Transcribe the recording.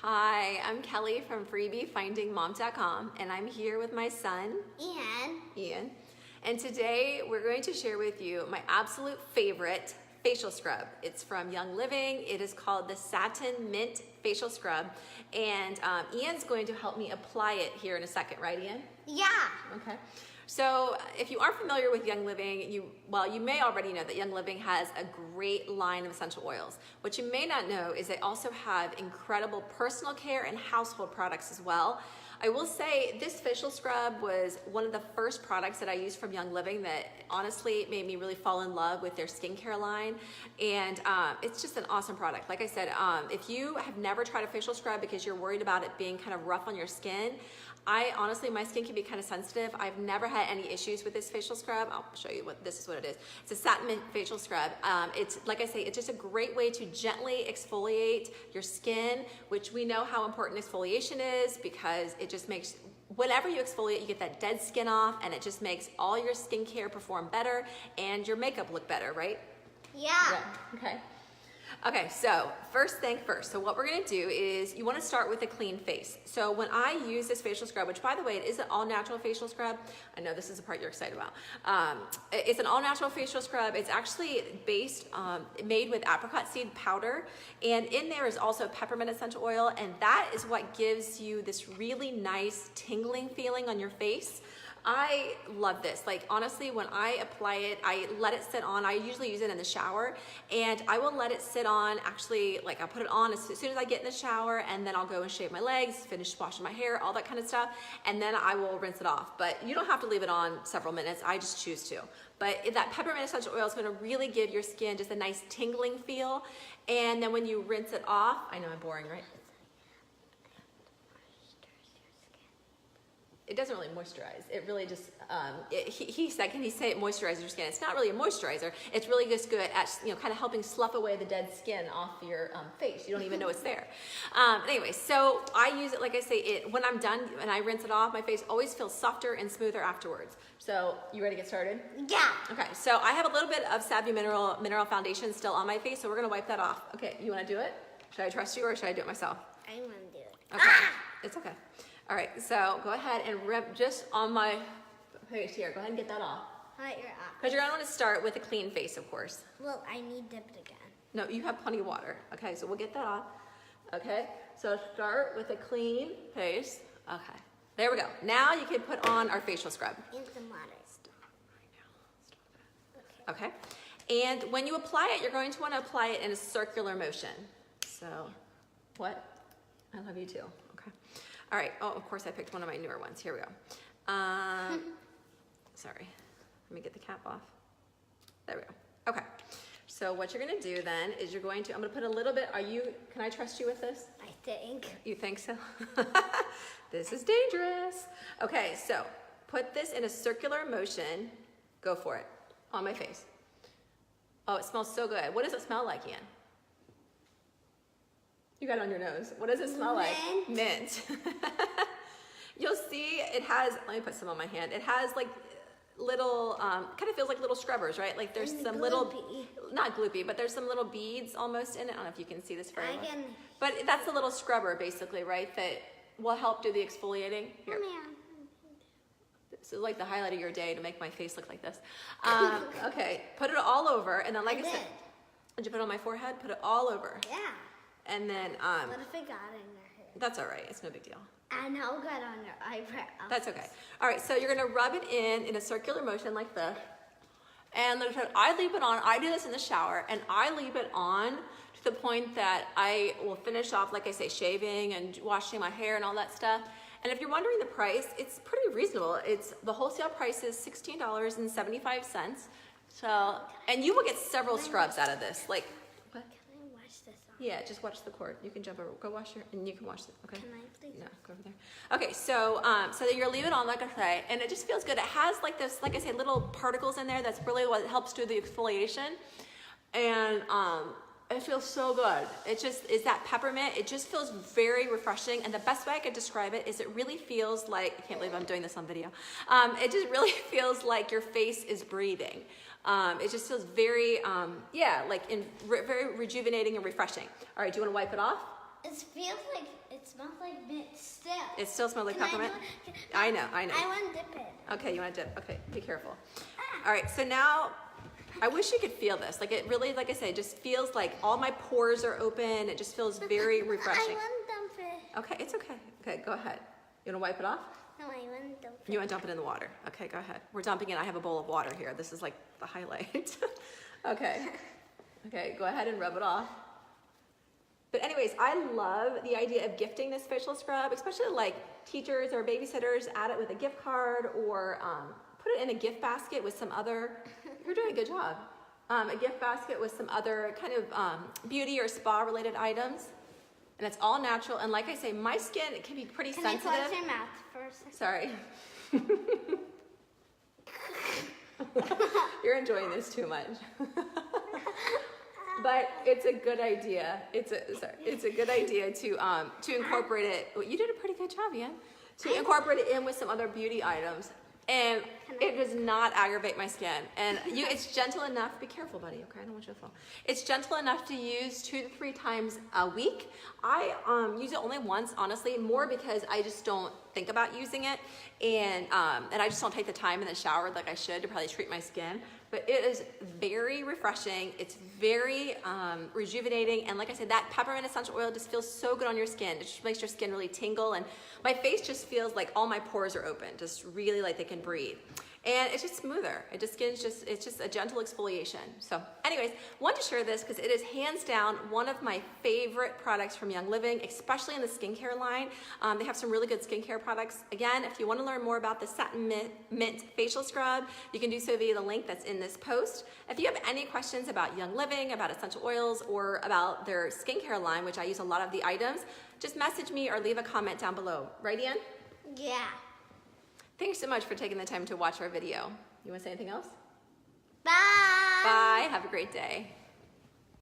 Hi, I'm Kelly from freebiefindingmom.com, and I'm here with my son, Ian. And today we're going to share with you my absolute favorite facial scrub. It's from Young Living. It is called the Satin Mint Facial Scrub, and Ian's going to help me apply it here in a second, right, Ian? Yeah. Okay. So if you aren't familiar with Young Living, you may already know that Young Living has a great line of essential oils. What you may not know is they also have incredible personal care and household products as well. I will say this facial scrub was one of the first products that I used from Young Living that honestly made me really fall in love with their skincare line. And it's just an awesome product. Like I said, if you have never tried a facial scrub because you're worried about it being kind of rough on your skin, honestly, my skin can be kind of sensitive. I've never had any issues with this facial scrub. I'll show you what this is what it is. It's a satin mint facial scrub. It's, like I say, it's just a great way to gently exfoliate your skin, which we know how important exfoliation is because it just makes, whenever you exfoliate, you get that dead skin off, and it just makes all your skincare perform better and your makeup look better, right? Yeah. Okay. Okay, so first thing first. So what we're gonna do is you wanna start with a clean face. So when I use this facial scrub, which by the way, it is an all natural facial scrub. I know this is the part you're excited about. It's an all natural facial scrub. It's actually made with apricot seed powder. And in there is also peppermint essential oil. And that is what gives you this really nice tingling feeling on your face. I love this. Like honestly, when I apply it, I let it sit on. I usually use it in the shower, and I will let it sit on. Actually, like I'll put it on as soon as I get in the shower, and then I'll go and shave my legs, finish washing my hair, all that kind of stuff, and then I will rinse it off. But you don't have to leave it on several minutes. I just choose to. But that peppermint essential oil is going to really give your skin just a nice tingling feel. And then when you rinse it off, I know I'm boring, right? It doesn't really moisturize. It really just, he said, can he say it moisturizes your skin? It's not really a moisturizer. It's really just good at, kind of helping slough away the dead skin off your face. You don't even know it's there. Anyway, so I use it, like I say, when I'm done and I rinse it off, my face always feels softer and smoother afterwards. So you ready to get started? Yeah. Okay, so I have a little bit of Savvy Mineral Foundation still on my face, so we're gonna wipe that off. Okay, you wanna do it? Should I trust you or should I do it myself? I want to do it. Okay, It's okay. All right, so go ahead and rip just on my face here. Go ahead and get that off. Hi, you're off. Because you're gonna want to start with a clean face, of course. Well, I need dip it again. No, you have plenty of water. Okay, so we'll get that off. Okay, so start with a clean face. Okay, there we go. Now you can put on our facial scrub. In some water. Okay, and when you apply it, you're going to want to apply it in a circular motion. So, what? I love you too. Okay. All right. Oh, of course I picked one of my newer ones. Here we go. Sorry. Let me get the cap off. There we go. Okay. So what you're going to do then is you're going to, I'm going to put a little bit, can I trust you with this? I think. You think so? This is dangerous. Okay, so put this in a circular motion. Go for it. On my face. Oh, it smells so good. What does it smell like, Ian? You got it on your nose. What does it smell like? Mint. You'll see it has, let me put some on my hand. It has like little, kind of feels like little scrubbers, right? Like there's some little, not gloopy, but there's some little beads almost in it. I don't know if you can see this very well. But that's a little scrubber basically, right? That will help do the exfoliating. Here. This is like the highlight of your day to make my face look like this. Okay, put it all over, and then like I said, did you put it on my forehead? Put it all over. Yeah. And then, what if it got in your hair? That's all right. It's no big deal. And how got on your eyebrow? That's okay. All right, so you're gonna rub it in a circular motion like this. And like I said, I leave it on. I do this in the shower, and I leave it on to the point that I will finish off, like I say, shaving and washing my hair and all that stuff. And if you're wondering the price, it's pretty reasonable. The wholesale price is $16.75. So, and you will get several scrubs out of this. Like, what? Can I wash this off? Yeah, just watch the cord. You can jump over. Go wash and you can wash it. Okay. Can I please? No, go over there. Okay, so so you're leave it on, like I say, and it just feels good. It has like this, like I say, little particles in there. That's really what helps do the exfoliation, and it feels so good. It just is that peppermint. It just feels very refreshing. And the best way I could describe it is it really feels like, I can't believe I'm doing this on video. It just really feels like your face is breathing. It just feels very, very rejuvenating and refreshing. All right, do you want to wipe it off? it feels like, it smells like mint still. It still smells like Can peppermint? I I know. I want to dip it. Okay, you want to dip? Okay, be careful. All right, so now, I wish you could feel this. Like it really, like I said, just feels like all my pores are open. It just feels very refreshing. I want to dump it. Okay, it's okay. Okay, go ahead. You want to wipe it off? No, I want to dump it. You want to dump it in the water? Okay, go ahead. We're dumping it. I have a bowl of water here. This is like the highlight. Okay. Okay, go ahead and rub it off. But anyways, I love the idea of gifting this facial scrub, especially like teachers or babysitters. Add it with a gift card or put it in a gift basket with some other, you're doing a good job. A gift basket with some other kind of beauty or spa related items. And it's all natural. And like I say, my skin, it can be pretty Can sensitive. I close your mouth first? Sorry. You're enjoying this too much. But it's a good idea. It's a good idea to incorporate it. Well, you did a pretty good job, Ian. To incorporate it in with some other beauty items. And it does not aggravate my skin. And it's gentle enough. Be careful, buddy. Okay, I don't want you to fall. It's gentle enough to use 2 to 3 times a week. I use it only once, honestly, more because I just don't think about using it, and I just don't take the time in the shower like I should to probably treat my skin. But it is very refreshing. It's very rejuvenating, and like I said, that peppermint essential oil just feels so good on your skin. It just makes your skin really tingle, and my face just feels like all my pores are open, just really like they can breathe. And it's just smoother. It's just a gentle exfoliation. So anyways, wanted to share this because it is hands down one of my favorite products from Young Living, especially in the skincare line. They have some really good skincare products. Again, if you want to learn more about the Satin Mint Facial Scrub, you can do so via the link that's in this post. If you have any questions about Young Living, about essential oils, or about their skincare line, which I use a lot of the items, just message me or leave a comment down below. Right, Ian? Yeah. Thanks so much for taking the time to watch our video. You want to say anything else? Bye. Bye. Have a great day.